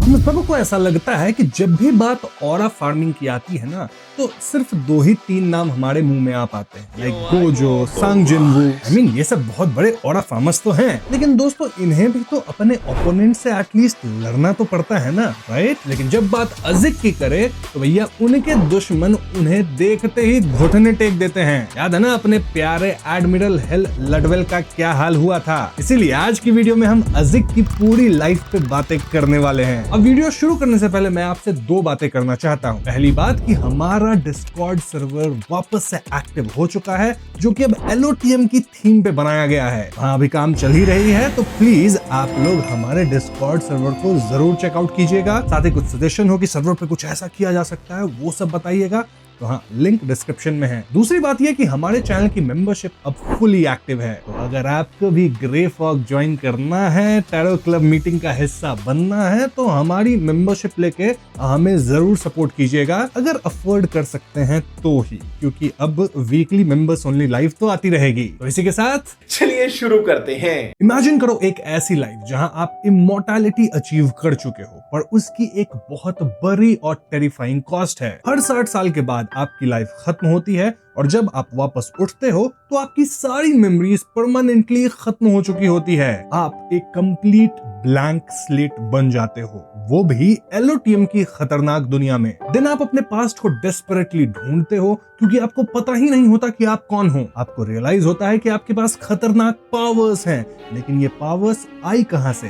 हम सबको ऐसा लगता है कि जब भी बात ऑरा फार्मिंग की आती है ना, तो सिर्फ 2 ही 3 नाम हमारे मुंह में आ पाते हैं, लाइक गोजो, सांग जिनवू। ये सब बहुत बड़े ऑरा फार्मर्स तो हैं, लेकिन दोस्तों इन्हें भी तो अपने ओपोनेंट से एटलीस्ट लड़ना तो पड़ता है ना, राइट? लेकिन जब बात अजिक की करे तो भैया उनके दुश्मन उन्हें देखते ही घुटने टेक देते हैं। याद है ना अपने प्यारे एडमिरल हेल लडवेल का क्या हाल हुआ था? इसीलिए आज की वीडियो में हम अजिक की पूरी लाइफ पे बातें करने वाले हैं। अब वीडियो शुरू करने से पहले मैं आपसे 2 बातें करना चाहता हूँ। पहली बात कि हमारा डिस्कॉर्ड सर्वर वापस से एक्टिव हो चुका है, जो कि अब LOTM की थीम पे बनाया गया है। वहाँ अभी काम चल ही रही है, तो प्लीज आप लोग हमारे डिस्कॉर्ड सर्वर को जरूर चेकआउट कीजिएगा। साथ ही कुछ सजेशन हो कि सर्वर पे कुछ ऐसा किया जा सकता है, वो सब बताइएगा। तो हाँ, लिंक डिस्क्रिप्शन में है। दूसरी बात यह कि हमारे चैनल की मेंबरशिप अब फुली एक्टिव है, तो अगर आपको भी ग्रे फॉग ज्वाइन करना है, टैरो क्लब मीटिंग का हिस्सा बनना है, तो हमारी मेंबरशिप लेके हमें जरूर सपोर्ट कीजिएगा, अगर अफोर्ड कर सकते हैं तो ही, क्योंकि अब वीकली मेंबर्स ओनली लाइव तो आती रहेगी। तो इसी के साथ चलिए शुरू करते हैं। इमेजिन करो एक ऐसी लाइफ जहां आप इमोर्टैलिटी अचीव कर चुके हो, पर उसकी एक बहुत बड़ी और टेरिफाइंग कॉस्ट है। हर 60 साल के बाद आपकी लाइफ खत्म होती है, और जब आप वापस उठते हो तो आपकी सारी मेमोरीज परमानेंटली खत्म हो चुकी होती है। आप एक कंप्लीट ब्लैंक स्लेट बन जाते हो, वो भी LOTM की खतरनाक दुनिया में। देन आप अपने पास्ट को डेस्परेटली ढूंढते हो, क्योंकि आपको पता ही नहीं होता कि आप कौन हो। आपको रियलाइज होता है कि आपके पास खतरनाक पावर्स हैं, लेकिन ये पावर्स आई कहां से,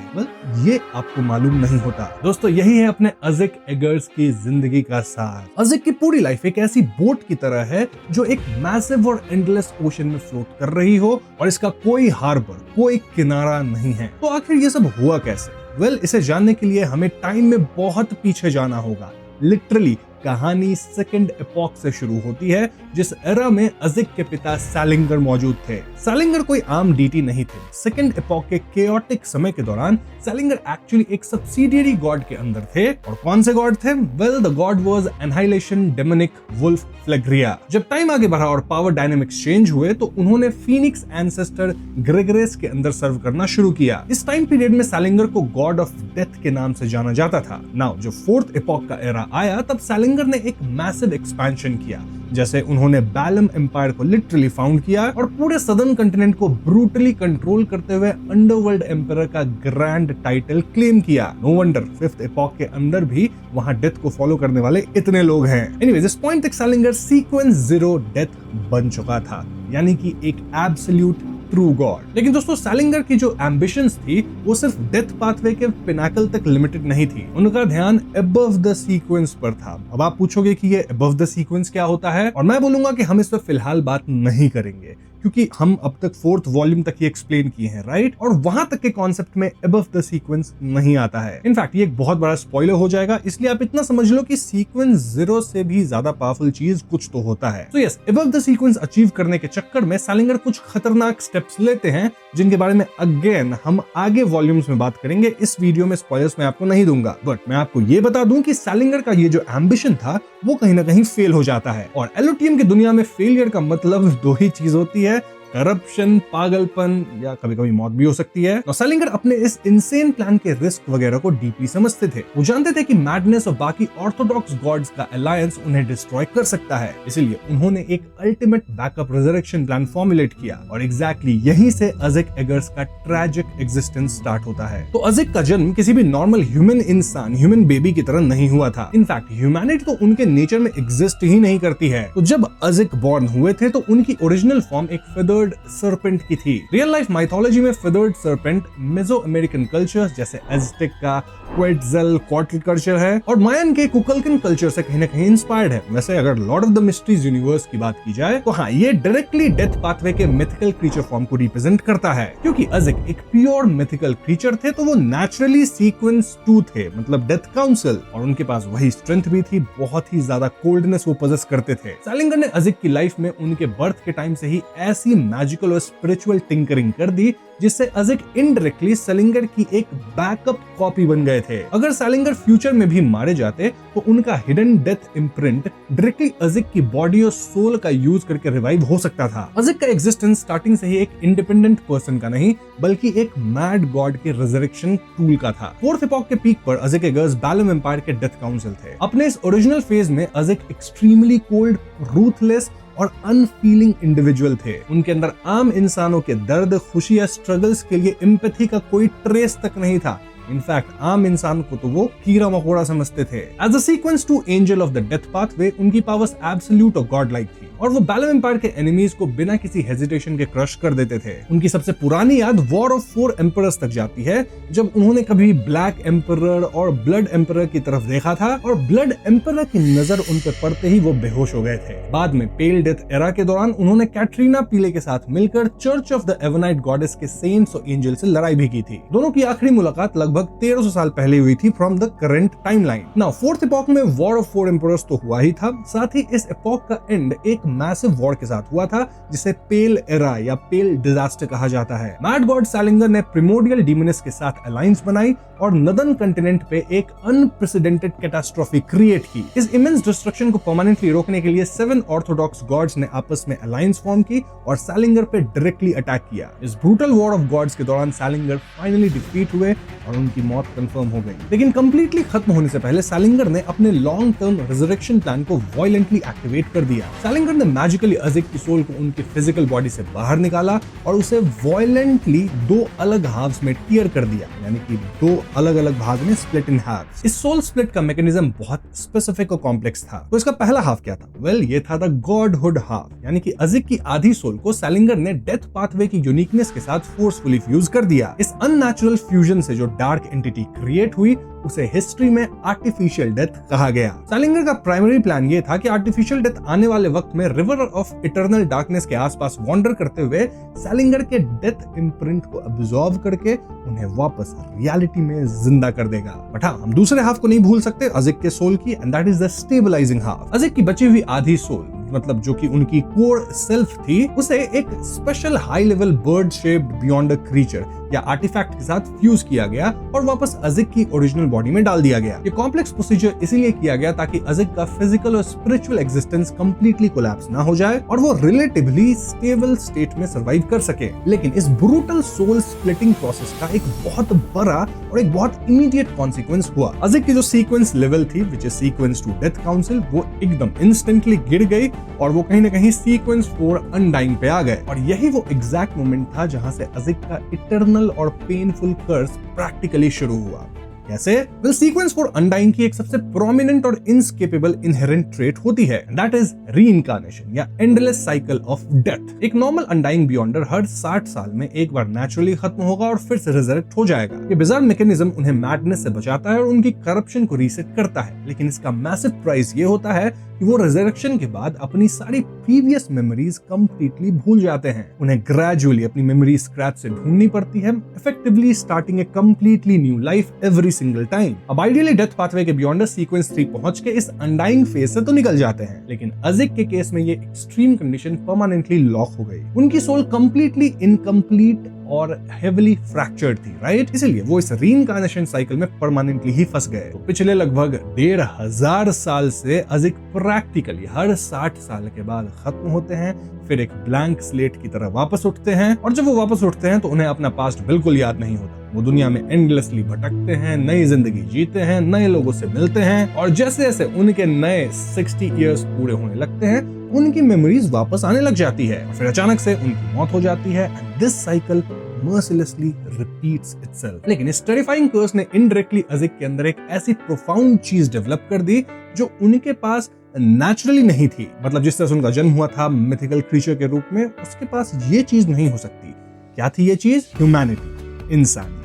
ये आपको मालूम नहीं होता। दोस्तों यही है अपने अजिक एगर्स की जिंदगी का सार। अजिक की पूरी लाइफ एक ऐसी बोट की तरह है जो एक मैसिव और एंडलेस ओशन में फ्लोट कर रही हो, और इसका कोई हार्बर, कोई किनारा नहीं है। तो आखिर ये सब हुआ कैसे? इसे जानने के लिए हमें टाइम में बहुत पीछे जाना होगा। लिटरली कहानी सेकंड एपॉक से शुरू होती है, जिस एरा में अजिक के पिता सैलिंगर मौजूद थे। सैलिंगर कोई आम डीटी नहीं थे। सेकंड एपॉक के केओटिक समय के दौरान सैलिंगर एक्चुअली एक सब्सिडियरी गॉड के अंदर थे। और कौन से गॉड थे? The god was annihilation demonic wolf Flegria. जब टाइम आगे बढ़ा और पावर डायनेमिक्स चेंज हुए, तो उन्होंने फीनिक्स एंसेस्टर ग्रेगरेस के अंदर सर्व करना शुरू किया। इस टाइम पीरियड में सैलिंगर को गॉड ऑफ डेथ के नाम से जाना जाता था। नाउ जो फोर्थ एपॉक का एरा आया, तब सैलिंगर ने एक मैसिव एक्सपेंशन किया। जैसे उन्होंने बैलम एम्पायर को लिटरली फाउंड किया और पूरे सदर्न कॉन्टिनेंट को ब्रूटली कंट्रोल करते हुए अंडरवर्ल्ड एम्पायर का ग्रैंड टाइटल क्लेम किया। नो वंडर फिफ्थ एपॉक के अंदर भी वहां डेथ को फॉलो करने वाले इतने लोग हैं। एनीवेज, इस पॉइंट तक सैलिंगर सीक्वेंस 0 डेथ बन चुका था, यानी कि एक एब्सोल्यूट ट्रू गॉड। लेकिन दोस्तों सैलिंगर की जो एम्बिशंस थी, वो सिर्फ डेथ पाथवे के पिनाकल तक लिमिटेड नहीं थी। उनका ध्यान अबव द सीक्वेंस पर था। अब आप पूछोगे कि ये अबव द सीक्वेंस क्या होता है, और मैं बोलूंगा कि हम इस पर फिलहाल बात नहीं करेंगे, क्योंकि हम अब तक 4th वॉल्यूम तक ही एक्सप्लेन किए हैं, राइट? और वहां तक के कॉन्सेप्ट में अबव द सीक्वेंस नहीं आता है। इनफैक्ट ये एक बहुत बड़ा स्पॉइलर हो जाएगा, इसलिए आप इतना समझ लो कि सीक्वेंस 0 से भी ज्यादा पावरफुल चीज कुछ तो होता है। तो yes, above the sequence achieve करने के चक्कर में सैलिंगर कुछ खतरनाक स्टेप्स लेते हैं, जिनके बारे में अगेन हम आगे वॉल्यूम्स में बात करेंगे। इस वीडियो में स्पॉयलर्स मैं आपको नहीं दूंगा, बट मैं आपको ये बता दूं कि सैलिंगर का ये जो एम्बिशन था, वो कहीं ना कहीं फेल हो जाता है। और LOTM की दुनिया में फेलियर का मतलब 2 ही चीज होती है, करप्शन, पागलपन, या कभी कभी मौत भी हो सकती है। तो सैलिंगर अपने इस इनसेन प्लान के रिस्क वगैरह को डीपली समझते थे। वो जानते थे कि मैडनेस और बाकी ऑर्थोडॉक्स गॉड्स का अलायंस उन्हें डिस्ट्रॉय कर सकता है, इसलिए उन्होंने एक ultimate backup resurrection plan formulate किया। और एग्जैक्टली यहीं से अजिक एगर्स का ट्रैजिक एग्जिस्टेंस स्टार्ट होता है। तो अजिक का जन्म किसी भी नॉर्मल ह्यूमन इंसान, ह्यूमन बेबी की तरह नहीं हुआ था। इनफैक्ट ह्यूमैनिटी तो उनके नेचर में एग्जिस्ट ही नहीं करती है। तो जब अजिक बॉर्न हुए थे, तो उनकी ओरिजिनल फॉर्म एक फेदर्ड सर्पेंट की थी। रियल लाइफ माइथोलॉजी में feathered serpent Mesoamerican culture जैसे एज़टेक का क्वेटज़ल क्वाटल कल्चर है, और मायन के कुकल्कन कल्चर से कहीं ना कहीं इंस्पायर्ड है। वैसे अगर Lord of the mysteries universe की बात की जाए, तो हाँ, ये डायरेक्टली डेथ पाथवे के मिथिकल क्रीचर फॉर्म को रिप्रेजेंट करता है। क्योंकि अजिक एक प्योर मिथिकल क्रीचर थे, तो वो नेचुरली सीक्वेंस 2 थे, मतलब डेथ काउंसिल, और उनके पास वही स्ट्रेंथ भी थी, बहुत ही ज्यादा कोल्डनेस वो पोजेस करते थे। सैलिंगर ने अजिक की लाइफ में उनके बर्थ के टाइम से ही ऐसी मैजिकल और स्पिरिचुअल टिंकरिंग कर दी, जिससे अजिक इनडायरेक्टली सैलिंगर की एक बैकअप कॉपी बन गए थे। अगर सैलिंगर फ्यूचर में भी मारे जाते तो उनका हिडन डेथ इम्प्रिंट डायरेक्टली अजिक की बॉडी और सोल का यूज करके रिवाइव हो सकता था। अजिक का एग्जिस्टेंस स्टार्टिंग से ही एक इंडिपेंडेंट पर्सन का नहीं बल्कि एक मैड गॉड के रिजरेक्शन टूल का था। फोर्थ एपॉक के पीक पर अजिक के गर्ल्स बैलम एम्पायर के डेथ काउंसिल थे। अपने इस ओरिजिनल फेज में अजिक एक्सट्रीमली कोल्ड, रूथलेस और अनफीलिंग इंडिविजुअल थे। उनके अंदर आम इंसानों के दर्द, खुशी या स्ट्रगल्स के लिए एम्पैथी का कोई ट्रेस तक नहीं था। इनफैक्ट आम इंसान को तो वो कीड़ा मकोड़ा समझते थे। As a sequence two angel of the death pathway, उनकी पावर्स एब्सोल्यूट और गॉड लाइक थी और वो बैलम एम्पायर के एनिमीज को बिना किसी हेजिटेशन के क्रश कर देते थे। उनकी सबसे पुरानी याद वॉर ऑफ 4 एम्परर्स तक जाती है, जब उन्होंने कभी ब्लैक एम्परर और ब्लड एम्परर की तरफ देखा था और ब्लड एम्परर की नजर उन पर पड़ते ही वो बेहोश हो गए थे। बाद में पेल डेथ एरा के दौरान उन्होंने कैटरीना पीले के साथ मिलकर church of the Avnite goddess के सेंट्स और एंजल से लड़ाई भी की थी। दोनों की आखिरी मुलाकात लगभग 1300 साल पहले हुई थी from the current timeline. Now fourth epoch में वॉर ऑफ 4 एम्परर्स तो हुआ ही था, साथ ही इस एपॉक का एंड एक मैसिव वॉर के साथ हुआ था जिसे पेल एरा या पेल डिजास्टर कहा जाता है। मैड गॉड सैलिंगर ने प्रिमोडियल डीमोनिस के साथ अलायंस बनाई और नदन कंटिनेंट पे एक अनप्रेसिडेंटेड कैटास्ट्रोफी क्रिएट की। इस इमेंस डिस्ट्रक्शन को परमानेंटली रोकने के लिए 7 ऑर्थोडॉक्स गॉड्स ने आपस में अलायंस फॉर्म की और सैलिंगर पे डायरेक्टली अटैक किया। इस ब्रूटल वॉर ऑफ गॉड्स के दौरान सैलिंगर फाइनली डिफीट हुए और उनकी मौत कंफर्म हो गई। लेकिन कंप्लीटली खत्म होने से पहले सैलिंगर ने अपने लॉन्ग टर्म रिजरेक्शन प्लान को वायलेंटली एक्टिवेट कर दिया। सैलिंगर ने मैजिकली अजिक की सोल को उनकी फिजिकल बॉडी से बाहर निकाला और उसे वायलेंटली 2 अलग हाफ्स में टियर कर दिया, यानी कि 2 अलग अलग भाग में स्प्लिट इन हाफ्स। इस सोल स्प्लिट का मैकेनिज्म बहुत स्पेसिफिक और कॉम्प्लेक्स था। तो इसका पहला हाफ क्या था? वेल, ये था द गॉडहुड हाफ, यानी कि अजिक की आधी सोल को सैलिंगर ने डेथ पाथवे की यूनिकनेस के साथ फोर्सफुली फ्यूज कर दिया। इस अननेचुरल फ्यूजन से जो डार्क एंटिटी क्रिएट हुई उसे हिस्ट्री में आर्टिफिशियल डेथ कहा गया। सैलिंगर का प्राइमरी प्लान ये था कि आर्टिफिशियल डेथ आने वाले वक्त में रिवर ऑफ इटर्नल डार्कनेस के आसपास वॉन्डर करते हुए सैलिंगर के डेथ इम्प्रिंट को अब्सॉर्ब करके उन्हें वापस रियलिटी में जिंदा कर देगा। बट हाँ, हम दूसरे हाफ को नहीं भूल सकते, अजिक के सोल की, and that is the stabilising half. Azik की बची हुई आधी सोल, मतलब जो कि उनकी कोर सेल्फ थी, उसे एक special high level bird shaped beyond creature या आर्टिफैक्ट के साथ फ्यूज किया गया और वापस अजिक की ओरिजिनल बॉडी में डाल दिया गया। ये कॉम्प्लेक्स प्रोसीजर इसीलिए किया गया ताकि अजिक का फिजिकल और स्पिरिचुअल एग्जिस्टेंस कंप्लीटली कोलैप्स ना हो जाए और वो रिलेटिवली स्टेबल स्टेट में सर्वाइव कर सके। लेकिन इस ब्रूटल सोल स्प्लिटिंग प्रोसेस का एक बहुत बड़ा और एक बहुत इमीडिएट कॉन्सिक्वेंस हुआ। अजिक की जो सीक्वेंस लेवल थी, which is sequence two death council, वो एकदम इंस्टेंटली गिर गई और वो कहीं ना कहीं सीक्वेंस 4 अनडाइंग पे आ गए। और यही वो एग्जैक्ट मोमेंट था जहां से अजिक का इटर्नल और पेनफुल कर्स प्रैक्टिकली शुरू हुआ। कैसे? वेल, सीक्वेंस 4 अनडाइंग की एक सबसे प्रोमिनेंट और इनस्केपेबल इनहेरेंट ट्रेट होती है, दैट इज रीइंकार्नेशन या एंडलेस साइकिल ऑफ डेथ। एक नॉर्मल अनडाइंग बियॉन्डर हर 60 साल में एक बार नेचुरली खत्म होगा और फिर से रिजरेक्ट हो जाएगा। ये बिजार मैकेनिज्म उन्हें मैडनेस से बचाता है और उनकी करप्शन को रीसेट करता है। लेकिन इसका मैसिव प्राइस ये होता है कि वो रिजरेक्शन के बाद अपनी सारी प्रीवियस मेमोरीज कंप्लीटली भूल जाते हैं। उन्हें ग्रेजुअली अपनी मेमोरी स्क्रैच से ढूंढनी पड़ती है, इफेक्टिवली स्टार्टिंग ए completely new life every single time. अब आइडियली डेथ पाथवे के बियॉन्डर सीक्वेंस 3 पहुंच के इस अनडाइंग फेज से तो निकल जाते हैं, लेकिन अजिक के केस में ये एक्सट्रीम कंडीशन परमानेंटली लॉक हो गई। उनकी सोल कंप्लीटली इनकम्प्लीट और हेविली फ्रैक्चर्ड थी, राइट? इसलिए वो इस रीइंकार्नेशन साइकिल में परमानेंटली ही फंस गए। तो पिछले लगभग 1500 साल से अजिक प्रैक्टिकली हर 60 साल के बाद खत्म होते हैं, फिर एक ब्लैंक स्लेट की तरह वापस उठते हैं और जब वो वापस उठते हैं तो उन्हें अपना पास्ट बिल्कुल याद नहीं होता। वो दुनिया में एंडलेसली भटकते हैं, नई जिंदगी जीते हैं, नए लोगों से मिलते हैं और जैसे जैसे उनके नए 60 इयर्स पूरे होने लगते हैं उनकी मेमोरीज वापस आने लग जाती है और फिर अचानक से उनकी मौत हो जाती है and this cycle mercilessly repeats itself। लेकिन इस टेरिफाइंग कर्स ने इनडायरेक्टली अजिक के अंदर एक ऐसी प्रोफाउंड चीज डेवलप कर दी जो उनके पास नेचुरली नहीं थी। मतलब जिस तरह से उनका जन्म हुआ था मिथिकल क्रीचर के रूप में, उसके पास ये चीज नहीं हो सकती। क्या थी ये चीज? ह्यूमैनिटी, इंसानियत।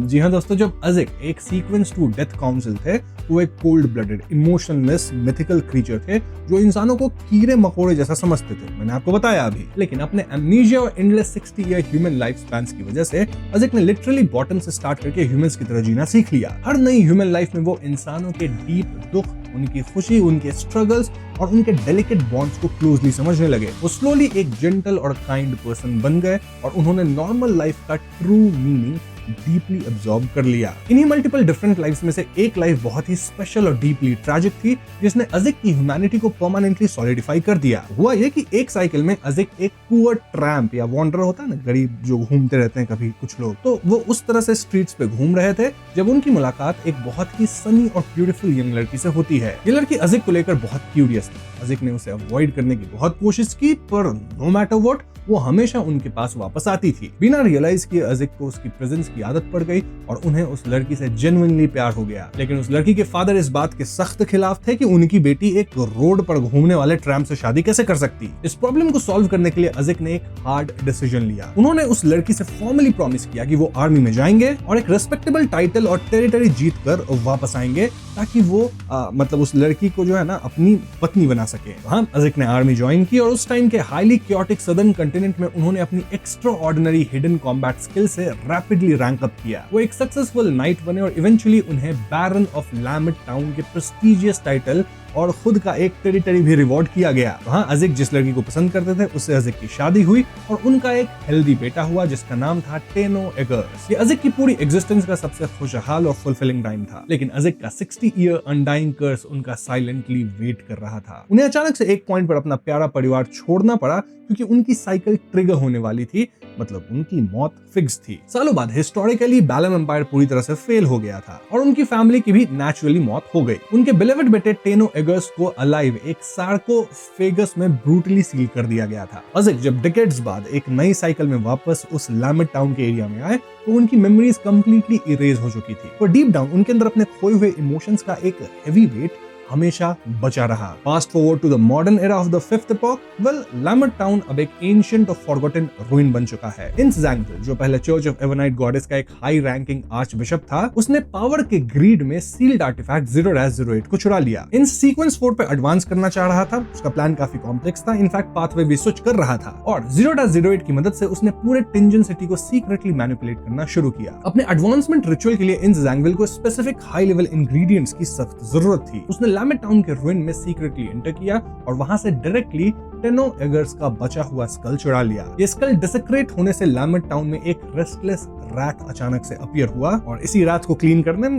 जी हाँ दोस्तों, जब अजिक एक सीक्वेंस टू डेथ काउंसिल थे, वो एक cold blooded, emotionless, mythical creature थे जो इंसानों को कीड़े मकोड़े जैसा समझते थे, मैंने आपको बताया अभी। लेकिन अपने एमनीशिया और endless 60 year human life spans की वजह से अजिक ने लिटरली बॉटम से स्टार्ट करके ह्यूमंस की तरह जीना सीख लिया। हर नई ह्यूमन लाइफ में वो इंसानों के डीप दुख, उनकी खुशी, उनके स्ट्रगल्स और उनके डेलिकेट बॉन्ड्स को क्लोजली समझने लगे। वो स्लोली एक जेंटल और काइंड पर्सन बन गए और उन्होंने नॉर्मल लाइफ का ट्रू मीनिंग डीपली अब्सॉर्ब कर लिया। इन्हीं मल्टीपल डिफरेंट लाइफ्स में से एक लाइफ बहुत ही स्पेशल और डीपली ट्रैजिक थी, जिसने अजिक की ह्यूमैनिटी को परमानेंटली सॉलिडिफाई कर दिया। हुआ ये कि एक साइकिल में अजिक एक पुअर ट्रैम्प या वॉन्डरर होता है ना, गरीब जो घूमते रहते हैं कभी कुछ लोग, तो वो उस तरह से स्ट्रीट्स पे घूम रहे थे जब उनकी मुलाकात एक बहुत ही सनी और ब्यूटीफुल यंग लड़की से होती है। ये लड़की अजिक को लेकर बहुत क्यूरियस थी। अजिक ने उसे अवॉइड करने की बहुत कोशिश की, पर नो मैटर व्हाट वो हमेशा उनके पास वापस आती थी। बिना रियलाइज किए अजिक को उसकी प्रेजेंस की आदत पड़ गई और उन्हें उस लड़की से जेन्युइनली प्यार हो गया। लेकिन उस लड़की के फादर इस बात के सख्त खिलाफ थे कि उनकी बेटी एक रोड पर घूमने वाले ट्रैम्प से शादी कैसे कर सकती। इस प्रॉब्लम को सॉल्व करने के लिए अजिक ने एक हार्ड डिसीजन लिया। उन्होंने उस लड़की से फॉर्मली प्रॉमिस किया कि वो आर्मी में जाएंगे और एक रेस्पेक्टेबल टाइटल और टेरिटरी जीत कर वापस आएंगे, ताकि वो मतलब उस लड़की को जो है ना अपनी पत्नी बना सके। हाँ, अजिक ने आर्मी ज्वाइन की और उस टाइम के हाईली क्योटिक सदर्न कंटिनेंट में उन्होंने अपनी extra ordinary hidden combat skill से रैपिडली रैंक अप किया। वो एक सक्सेसफुल नाइट बने और इवेंचुअली उन्हें बैरन ऑफ लैमेट टाउन के प्रेस्टिजियस टाइटल और खुद का एक टेरिटरी भी रिवॉर्ड किया गया। वहाँ अजिक जिस लड़की को पसंद करते थे उससे अजिक की शादी हुई और उनका एक हेल्दी बेटा हुआ जिसका नाम था टेनो एगर्स। ये अजिक की पूरी एग्जिस्टेंस का सबसे खुशहाल और फुलफिलिंग टाइम था। लेकिन अजिक का 60 ईयर अनडाइंग कर्स उनका साइलेंटली वेट कर रहा था। उन्हें अचानक से एक पॉइंट पर अपना प्यारा परिवार छोड़ना पड़ा क्योंकि उनकी साइकिल ट्रिगर होने वाली थी, मतलब उनकी मौत फिक्स थी। सालों बाद हिस्टोरिकली बैलम एम्पायर पूरी तरह से फेल हो गया था और उनकी फैमिली की भी नेचुरली मौत हो गई। उनके बिलेवेड बेटे टेनो एगर्स को अलाइव एक सार्कोफेगस में ब्रूटली सील कर दिया गया था। अजिक जब डिकेड्स बाद एक नई साइकिल में वापस उस लैमेट टाउन के एरिया में आए तो उनकी मेमोरीज कंप्लीटली इरेज हो चुकी थी, पर डीप डाउन उनके अंदर अपने खोए हुए इमोशंस का एक हेवी वेट हमेशा बचा रहा। Fast forward to the modern era of the fifth epoch, well Lamet town अब एक एंशिएंट और फॉरगॉटन रूइन बन चुका है। इंस ज़ैंग्विल, जो पहले चर्च ऑफ एवनाइट गॉडेस का एक हाई रैंकिंग आर्च बिशप था, उसने पावर के ग्रीड में सील्ड आर्टिफैक्ट 0-08 को चुरा लिया। इन सीक्वेंस 4 पे एडवांस करना चाह रहा था। उसका प्लान काफी कॉम्प्लेक्स था, इनफैक्ट पाथवे भी स्विच कर रहा था और 0-08 की मदद से उसने पूरे टिंजन सिटी को सीक्रेटली मैनिपुलेट करना शुरू किया। अपने एडवांसमेंट रिचुअल के लिए इंस ज़ैंग्विल को स्पेसिफिक हाई लेवल इंग्रेडिएंट्स की सख्त जरूरत थी। उसने लैमेट टाउन के रूइन में सीक्रेटली एंटर किया और वहां से डायरेक्टली टेनो एगर्स का बचा हुआ स्कल चुरा लिया। ये स्कल डिसेक्रेट होने से लैमेट टाउन में एक रेस्टलेस रैट अचानक से अपीयर हुआ और इसी रात को क्लीन करने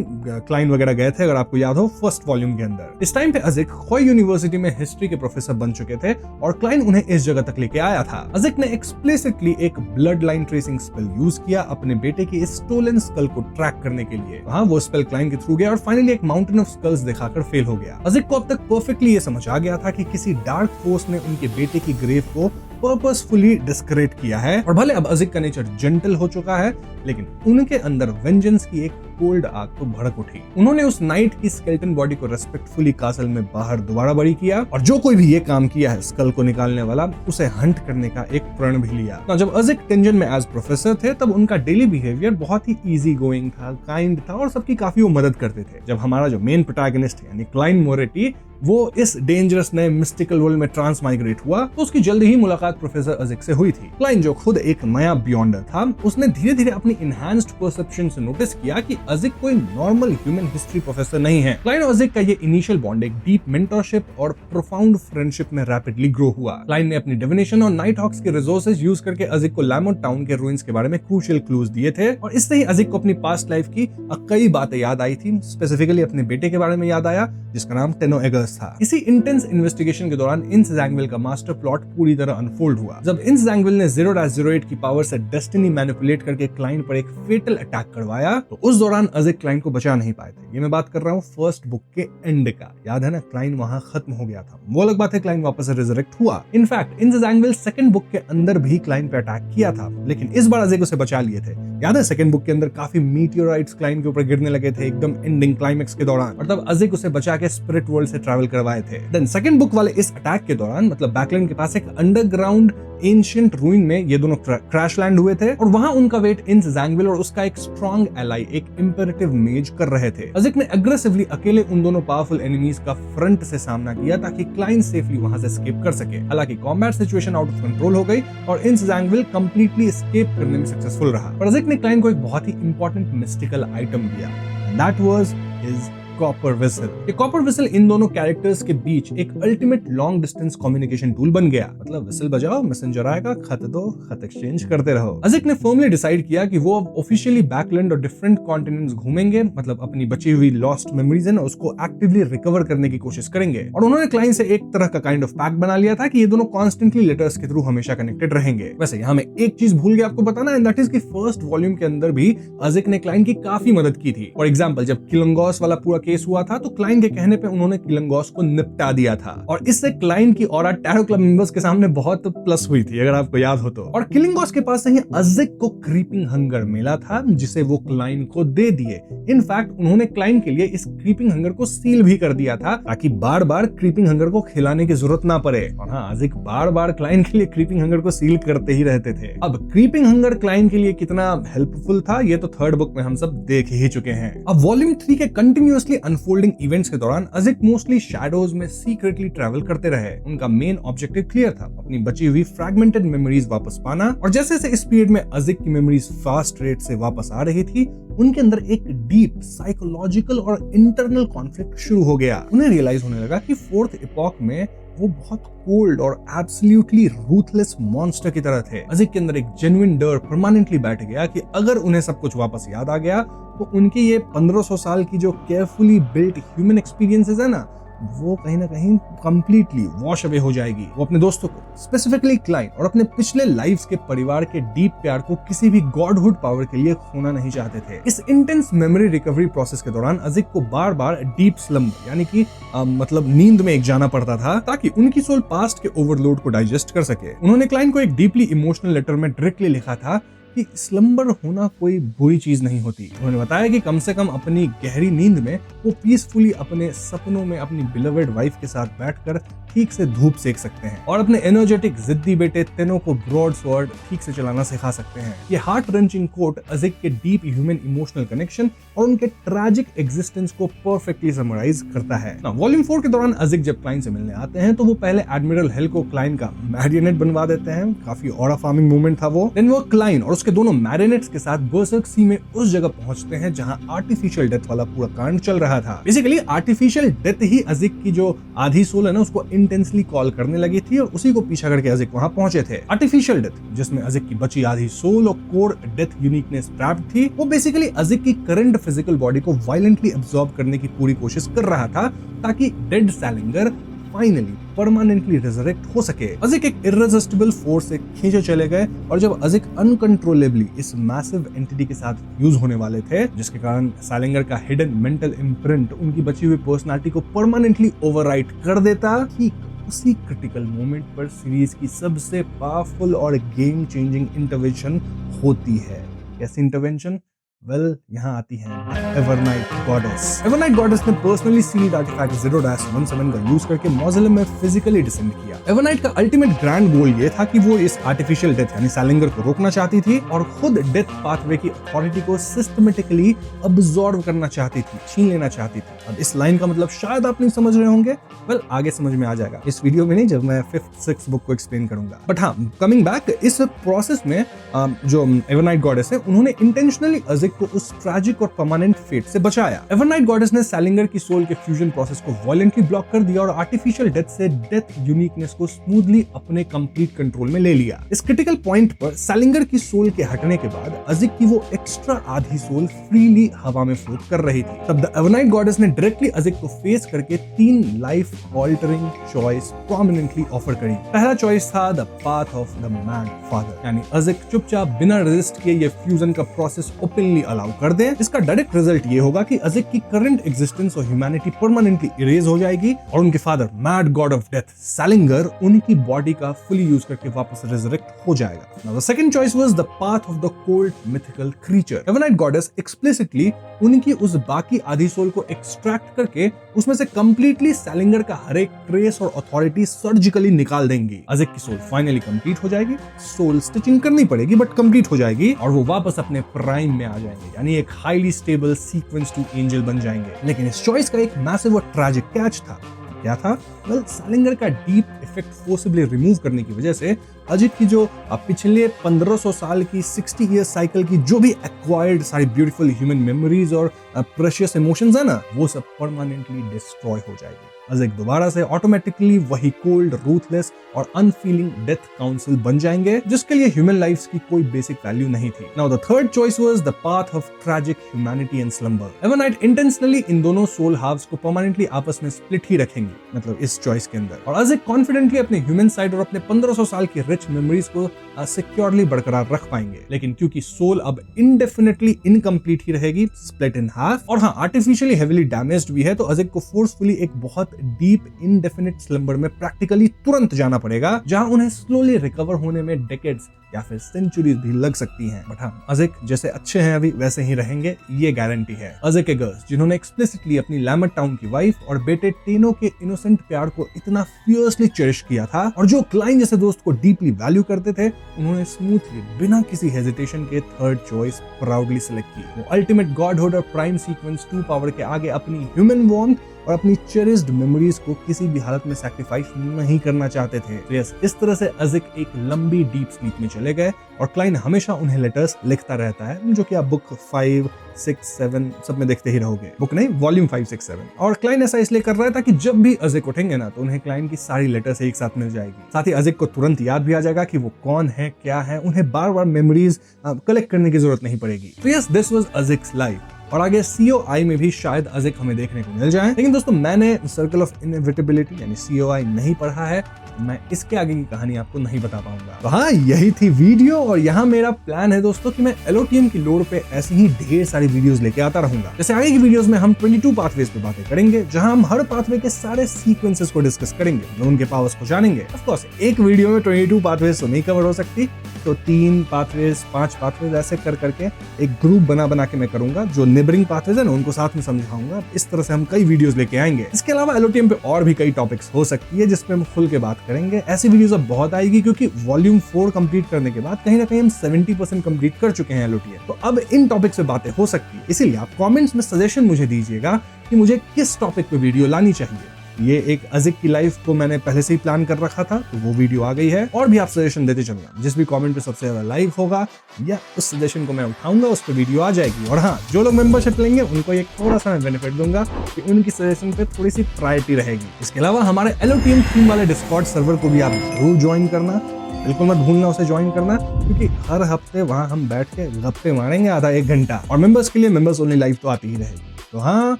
क्लाइन वगैरह गए थे, अगर आपको याद हो, फर्स्ट वॉल्यूम के अंदर। इस टाइम पे अजिक खोई यूनिवर्सिटी में हिस्ट्री के प्रोफेसर बन चुके थे और क्लाइन उन्हें इस जगह तक लेके आया था। अजिक ने एक्सप्लिसिटली एक blood line tracing spell use किया अपने बेटे की स्टोलन स्कल को ट्रैक करने के लिए। वहां वो स्पेल क्लाइन के थ्रू गया और फाइनली एक माउंटेन ऑफ स्कल्स दिखाकर फेल हो गया। अजिक को अब तक परफेक्टली ये समझ आ गया था कि किसी डार्क फोर्स ने उनके बेटे की ग्रेव को पर्पसफुली डिस्क्रेट किया है और भले अब अजिक का नेचर जेंटल हो चुका है, लेकिन उनके अंदर वेंजेंस की एक कोल्ड आग तो भड़क उठी। उन्होंने उस नाइट की स्केलेटन बॉडी को रेस्पेक्टफुली कासल में बाहर दोबारा बरी किया और जो कोई भी ये काम किया है स्कल को निकालने वाला, उसे हंट करने का एक प्रण भी लिया। ना जब अजिक टिंजन में एज प्रोफेसर थे तब उनका डेली बिहेवियर बहुत ही इजी गोइंग था, काइंड था और सबकी काफी वो मदद करते थे। जब हमारा जो मेन प्रोटैगनिस्ट है यानी क्लाइन मोरेटी वो इस डेंजरस नए मिस्टिकल वर्ल्ड में ट्रांस माइग्रेट हुआ तो उसकी जल्दी ही मुलाकात प्रोफेसर अजिक से हुई थी। क्लाइन जो खुद एक नया बियॉन्डर था, उसने धीरे धीरे अपनी इनहैंस्ड परसेप्शन से नोटिस किया कि अजिक कोई नॉर्मल ह्यूमन हिस्ट्री प्रोफेसर नहीं है। क्लाइन और अजिक का ये इनिशियल बॉन्ड एक डीप मेंटरशिप और प्रोफाउंड फ्रेंडशिप में रैपिडली ग्रो हुआ। क्लाइन ने अपनी डिविनेशन और नाइट हॉक्स के रिसोर्सेज यूज करके अजिक को लैमेट टाउन के रूइंस के बारे में क्रूशियल क्लूज दिए थे और इससे ही अजिक को अपनी पास्ट लाइफ की कई बातें याद आई थी। स्पेसिफिकली अपने बेटे के बारे में याद आया जिसका नाम टेनो एगर्स था। इसी इंटेंस इन्वेस्टिगेशन के दौरान इंस ज़ैंग्विल का मास्टर प्लॉट पूरी तरह अनफोल्ड हुआ। जब इंस ज़ैंग्विल ने 0-08 की पावर से डेस्टिनी मैनिपुलेट करके क्लाइन पर एक फेटल अटैक करवाया तो उस दौरान अजिक क्लाइन को बचा नहीं पाए थे। ये मैं बात कर रहा हूँ फर्स्ट बुक के एंड का, याद है ना, क्लाइन वहां खत्म हो गया था। वो अलग बात है, क्लाइन वापस से रिजरेक्ट हुआ। इनफैक्ट इंस ज़ैंग्विल सेकंड बुक के अंदर भी क्लाइन पे अटैक किया था, लेकिन इस बार अजिक उसे बचा लिए थे। याद है सेकंड बुक के अंदर काफी मीटियोराइट्स क्लाइन के ऊपर गिरने लगे थे एकदम एंडिंग क्लाइमेक्स के दौरान और तब अजिक उसे बचा के स्पिरिट वर्ल्ड से ट्रैवल करवाए थे। देन सेकंड बुक वाले इस अटैक के दौरान मतलब बैकलैंड के पास एक अंडरग्राउंड एंशिएंट रूइन में ये दोनों क्रैश लैंड हुए थे और वहां उनका वेट इंस ज़ैंग्विल और उसका एक स्ट्रॉन्ग एलाई एक इंपेरेटिव मेज कर रहे थे। अजिक ने एग्रेसिवली अकेले उन दोनों पावरफुल एनिमीज का फ्रंट से सामना किया ताकि क्लाइन सेफली वहां से एस्केप कर सके। हालांकि combat situation out of control हो गई और इंस ज़ैंग्विल कंप्लीटली एस्केप करने में सक्सेसफुल रहा। पर अजिक ने क्लाइन को एक बहुत ही इंपॉर्टेंट मिस्टिकल आइटम दिया, and that was his copper whistle. ये कॉपर विसल इन दोनों कैरेक्टर्स के बीच एक ultimate long distance communication tool बन गया। मतलब विसल बजाओ, मैसेंजर आएगा, खत दो, खत एक्सचेंज करते रहो। अज़िक ने फर्मली डिसाइड किया कि वो अब ऑफिशियली बैकलैंड और डिफरेंट कॉन्टिनेंट्स घूमेंगे, मतलब अपनी बची हुई लॉस्ट मेमोरीज है ना उसको एक्टिवली रिकवर करने की कोशिश करेंगे। और उन्होंने क्लाइंट से एक तरह का काइंड ऑफ पैक्ट बना लिया था कि ये दोनों कॉन्स्टेंटली लेटर्स के थ्रू हमेशा कनेक्टेड रहेंगे। वैसे यहाँ मैं एक चीज भूल गया आपको बताना, एंड दैट इज कि फर्स्ट वॉल्यूम के अंदर भी अज़िक ने क्लाइंट की काफी मदद की थी। फॉर एग्जांपल, जब किलंगोस वाला पूरा केस हुआ था तो क्लाइंट के कहने पे उन्होंने किलंगोस को निपटा दिया था, और इससे क्लाइंट की ऑरा टैरो क्लब मेंबर्स के सामने बहुत प्लस हुई थी, अगर आपको याद हो तो। और किलंगोस के पास से ही अज़िक को क्रीपिंग हंगर मिला था, जिसे वो क्लाइंट को दे दिए। इनफैक्ट उन्होंने क्लाइंट के लिए इस क्रीपिंग हंगर को सील भी कर दिया था ताकि बार बार क्रीपिंग हंगर को खिलाने की जरूरत ना पड़े। और हाँ, अज़िक बार बार क्लाइंट के लिए क्रीपिंग हंगर को सील करते ही रहते थे। अब क्रीपिंग हंगर क्लाइंट के लिए कितना हेल्पफुल था ये तो थर्ड बुक में हम सब देख ही चुके हैं। अब वॉल्यूम 3 के कंटिन्यूअसली अनफोल्डिंग इवेंट्स के दौरान अज़िक मोस्टली शैडोज में सीक्रेटली ट्रैवल करते रहे। उनका मेन ऑब्जेक्टिव क्लियर था, अपनी बची हुई फ्रैगमेंटेड मेमोरीज वापस पाना। और जैसे जैसे इस पीरियड में अज़िक की मेमोरीज फास्ट रेट से वापस आ रही थी, उनके अंदर एक डीप साइकोलॉजिकल और इंटरनल कॉन्फ्लिक्ट शुरू हो गया। उन्हें रियलाइज होने लगा कि फोर्थ इपॉक में वो बहुत कोल्ड और एब्सोल्युटली रूथलेस मॉन्स्टर की तरह थे। अज़िक के अंदर एक जेन्युइन डर परमानेंटली बैठ गया कि अगर उन्हें सब कुछ वापस याद आ गया तो उनकी ये 1500 साल की जो केयरफुली बिल्ट ह्यूमन एक्सपीरियंसेस है ना, वो कहीं ना कहीं कंप्लीटली वॉश अवे हो जाएगी। वो अपने दोस्तों को, स्पेसिफिकली क्लाइंट और अपने पिछले लाइफ्स के परिवार के डीप प्यार को किसी भी गॉडहुड पावर के लिए खोना नहीं चाहते थे। इस इंटेंस मेमोरी रिकवरी प्रोसेस के दौरान अज़िक को बार बार डीप स्लम्बर यानी कि मतलब नींद में एक जाना पड़ता था ताकि उनकी सोल पास्ट के ओवरलोड को डाइजेस्ट कर सके। उन्होंने क्लाइंट को एक डीपली इमोशनल लेटर में डायरेक्टली लिखा था कि स्लम्बर होना कोई बुरी चीज नहीं होती। उन्होंने बताया कि कम से कम अपनी गहरी नींद में वो पीसफुली अपने सपनों में अपनी बिलवेड वाइफ के साथ बैठकर ठीक से धूप सेक सकते हैं और अपने एनर्जेटिक जिद्दी बेटे तेनो को ब्रॉड स्वॉर्ड ठीक से चलाना सिखा सकते हैं। ये हार्ट रंचिंग कोट अज़िक के डीप ह्यूमन इमोशनल कनेक्शन और उनके ट्रैजिक एग्जिस्टेंस को परफेक्टली समराइज करता है। वॉल्यूम 4 के दौरान अज़िक जब क्लाइंट से मिलने आते हैं तो वो पहले एडमिरल हेल को क्लाइंट का मैरियोनेट बनवा देते हैं। काफी ऑरा फार्मिंग मूवमेंट था वो। देन वो क्लाइंट और उसके दोनों मैरियोनेट्स के साथ बर्सर्क सी में उस जगह पहुंचते हैं जहां आर्टिफिशियल डेथ वाला पूरा कांड चल रहा था। बेसिकली आर्टिफिशियल डेथ ही अज़िक की जो आधी सोल है ना उसको इंटेंसली कॉल करने लगी थी और उसी को पीछा करके अज़िक वहां पहुंचे थे। आर्टिफिशियल डेथ जिसमें अज़िक की बची आधी सोल और कोर डेथ यूनिकनेस ट्रैप्ड थी, वो बेसिकली अज़िक की करंट फिजिकल बॉडी को वायलेंटली अब्सॉर्ब करने की पूरी कोशिश कर रहा था ताकि डेड सैलिंगर फाइनली परमानेंटली रिजरेक्ट हो सके। अज़िक एक इररेसिस्टिबल फोर्स से खींचे चले गए और जब अज़िक अनकंट्रोलेबली इस मैसिव एंटिटी के साथ फ्यूज होने वाले थे, जिसके कारण सैलिंगर का हिडन मेंटल इम्प्रिंट उनकी बची हुई पर्सनालिटी को परमानेंटली ओवरराइट कर देता, ठीक उसी क्रिटिकल मोमेंट पर सीरीज की सबसे पावरफुल और गेम चेंजिंग इंटरवेंशन होती है। कैसी इंटरवेंशन? वेल, यहाँ आती है एवरनाइट गॉडेस। एवरनाइट गॉडेस ने पर्सनली सील्ड आर्टिफैक्ट 0-17 का यूज करके मॉज़िलम में फिजिकली डिसेंड किया। एवरनाइट का अल्टीमेट ग्रैंड गोल ये था कि वो इस आर्टिफिशियल डेथ यानी सैलिंगर को रोकना चाहती थी और खुद डेथ पाथवे की अथॉरिटी को सिस्टमेटिकली अब्सॉर्ब करना चाहती थी, छीन लेना चाहती थी। अब इस लाइन का मतलब शायद आप नहीं समझ रहे होंगे, वेल आगे समझ में आ जाएगा, इस वीडियो में नहीं, जब मैं 5th-6th बुक को एक्सप्लेन करूंगा। बट हाँ, कमिंग बैक, इस प्रोसेस में जो एवरनाइट गॉडेस है उन्होंने इंटेंशनली अज़िक को उस ट्रैजिक और परमानेंट फेट से बचाया। एवरनाइट गॉडेस ने सैलिंगर की सोल के फ्यूजन प्रोसेस को वायलेंटली ब्लॉक कर दिया और आर्टिफिशियल डेथ से डेथ यूनिकनेस को स्मूथली अपने कंप्लीट कंट्रोल में ले लिया। इस क्रिटिकल पॉइंट पर सैलिंगर की सोल के हटने के बाद अज़िक की वो एक्स्ट्रा आधी सोल फ्रीली हवा में फ्लोट कर रही थी। तब द एवरनाइट गॉडेस ने डायरेक्टली अज़िक को फेस करके 3 life altering choice prominently offer करी। पहला चॉइस था the path of the mad father, यानी अज़िक चुपचाप बिना रेजिस्ट किए ये फ्यूजन का प्रोसेस ओपनली अलाउ कर दे। इसका डायरेक्ट रिजल्ट ये होगा कि अज़िक की करंट एग्जिस्टेंस और ह्यूमैनिटी परमानेंटली इरेज हो जाएगी और उनके father mad god of death Salinger उनकी बॉडी का फुली यूज करके वापस रिजरेक्ट हो जाएगा। Now the second choice was the path of the cold mythical creature. Evernight goddess explicitly उनकी उस बाकी आधी सोल को एक्सट्रैक्ट करके उसमें से कंप्लीटली सैलिंगर का हर एक ट्रेस और अथॉरिटी सर्जिकली निकाल देंगी। अज़िक की सोल फाइनली कंप्लीट हो जाएगी, सोल स्टिचिंग करनी पड़ेगी बट कंप्लीट हो जाएगी और वो वापस अपने प्राइम में आ जाएंगे, यानी एक highly stable sequence two angel बन जाएंगे। लेकिन इस चॉइस का एक मैसिव और ट्रैजिक कैच था। क्या था? वेल, सैलिंगर का डीप इफेक्ट फोर्सिबली रिमूव करने की वजह से अज़िक की जो पिछले 1500 साल की 60 ईयर साइकिल की जो भी एक्वायर्ड सारी ब्यूटीफुल ह्यूमन मेमोरीज और प्रेशियस इमोशंस है ना, वो सब परमानेंटली डिस्ट्रॉय हो जाएगी। अज़ेक दोबारा से ऑटोमेटिकली वही कोल्ड, रूथलेस और अनफीलिंग डेथ काउंसिल बन जाएंगे, जिसके लिए ह्यूमन लाइफ्स की कोई बेसिक वैल्यू नहीं थी। Now the third choice was the path of tragic humanity and slumber. Evernight intentionally इन दोनों सोल हाफ्स को परमानेंटली आपस में स्प्लिट ही रखेंगे, मतलब इस चॉइस के अंदर। और अज़ेक कॉन्फिडेंटली अपने ह्यूमन साइड और अपने 1500 साल की रिच मेमोरीज को सिक्योरली बरकरार रख पाएंगे, लेकिन क्योंकि सोल अब इंडेफिनेटली इनकम्प्लीट ही रहेगी, स्प्लिट इन हाफ, और हाँ आर्टिफिशियली हेवीली डैमेज्ड भी है, तो अज़ेक को फोर्सफुली एक बहुत डीप इनडेफिनिट स्लंबर में प्रैक्टिकली तुरंत जाना पड़ेगा, जहां उन्हें स्लोली रिकवर होने में डेकेड्स या फिर सेंचुरीज भी लग सकती हैं। बट हाँ, अज़ेक जैसे अच्छे हैं अभी वैसे ही रहेंगे, ये गारंटी है। अज़ेक के गर्ल्स जिन्होंने एक्सप्लिसिटली अपनी लैमट टाउन की वाइफ और बेटे टेनो के इनोसेंट प्यार को इतना फियर्सली चेरिश किया था, और जो क्लाइन जैसे दोस्त को डीपली वैल्यू करते थे, उन्होंने स्मूथली बिना किसी हेजिटेशन के थर्ड चॉइस प्राउडली सिलेक्ट की। वो अल्टीमेट गॉडहुड और प्राइम सीक्वेंस 2 पावर के आगे अपनी ह्यूमन वार्मथ और अपनी चेरिस्ड मेमोरीज को किसी भी हालत में सैक्रिफाइस नहीं करना चाहते थे। तो यस, इस तरह से अज़ेक एक लंबी डीप स्लीप में चले गए, और क्लाइन हमेशा उन्हें लेटर्स लिखता रहता है, जो कि आप बुक 5, 6, 7 सब में देखते ही रहोगे। बुक नहीं, वॉल्यूम 5, 6, 7। और क्लाइन ऐसा इसलिए कर रहा था कि जब भी अज़ेक उठेंगे ना, तो उन्हें क्लाइन की सारी लेटर्स एक साथ मिल जाएगी। साथ ही अज़ेक को तुरंत याद भी आ जाएगा कि वो कौन है, क्या है, उन्हें बार बार मेमोरीज कलेक्ट करने की जरूरत नहीं पड़ेगी। तो यस, दिस वाज अज़ेक्स लाइफ, और आगे COI में भी शायद अज़ेक हमें देखने को मिल जाए। लेकिन दोस्तों, मैंने सर्कल ऑफ इनएविटेबिलिटी यानी COI नहीं पढ़ा है, मैं इसके आगे की कहानी आपको नहीं बता पाऊंगा। तो हाँ, यही थी वीडियो, और यहाँ मेरा प्लान है दोस्तों कि मैं LOTM की लोड पे ऐसी ही ढेर सारी वीडियोस लेके आता रहूंगा। जैसे आगे की वीडियोस में हम 22 पाथवेज पे बातें करेंगे, जहां हम हर पाथवे के सारे सीक्वेंसेस को डिस्कस करेंगे, उनके पावर्स को जानेंगे। ऑफ कोर्स एक वीडियो में 22 पाथवेज तो नहीं कवर हो सकती, तो 3 पाथवेज, 5 पाथवेज ऐसे कर करके एक ग्रुप बना के मैं करूंगा, जो नेबरिंग पाथवेज है ना उनको साथ में समझाऊंगा। इस तरह से हम कई वीडियोस लेके आएंगे। इसके अलावा LOTM पे और भी कई टॉपिक्स हो सकती है, जिसपे हम खुल के बात करेंगे। ऐसी वीडियोस अब बहुत आएगी, क्योंकि वॉल्यूम 4 कंप्लीट करने के बाद कहीं ना कहीं हम 70% कंप्लीट कर चुके हैं LOTM। तो अब इन टॉपिक से बातें हो सकती है, इसीलिए आप कमेंट्स में सजेशन मुझे दीजिएगा कि मुझे किस टॉपिक पे वीडियो लानी चाहिए। ये एक अज़ेक की लाइफ को मैंने पहले से ही प्लान कर रखा था, तो वो वीडियो आ गई है, और भी आप सजेशन देते चलूंगा। जिस भी कमेंट पे सबसे ज्यादा लाइक होगा या उस सजेशन को मैं उठाऊंगा, उस पर वीडियो आ जाएगी। और हाँ, जो लोग मेंबरशिप लेंगे उनको एक थोड़ा सा मैं बेनिफिट दूंगा कि उनकी सजेशन पे थोड़ी सी प्रायोरिटी रहेगी। इसके अलावा हमारे LOTM थीम वाले डिस्कॉर्ड सर्वर को भी आप जरूर ज्वाइन करना, बिल्कुल मत भूलना उसे ज्वाइन करना, क्योंकि हर हफ्ते वहां हम बैठ के गप्पे मारेंगे आधा 1 घंटा, और मेंबर्स के लिए मेंबर्स ओनली लाइव तो आती ही रहेगी। तो हाँ,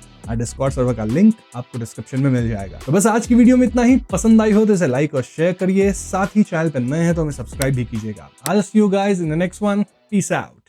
डिस्कॉर्ड सर्वर का लिंक आपको डिस्क्रिप्शन में मिल जाएगा। तो बस आज की वीडियो में इतना ही। पसंद आई हो तो इसे लाइक और शेयर करिए, साथ ही चैनल पर नए हैं तो हमें सब्सक्राइब भी कीजिएगा। I'll see you guys in the next one. Peace out.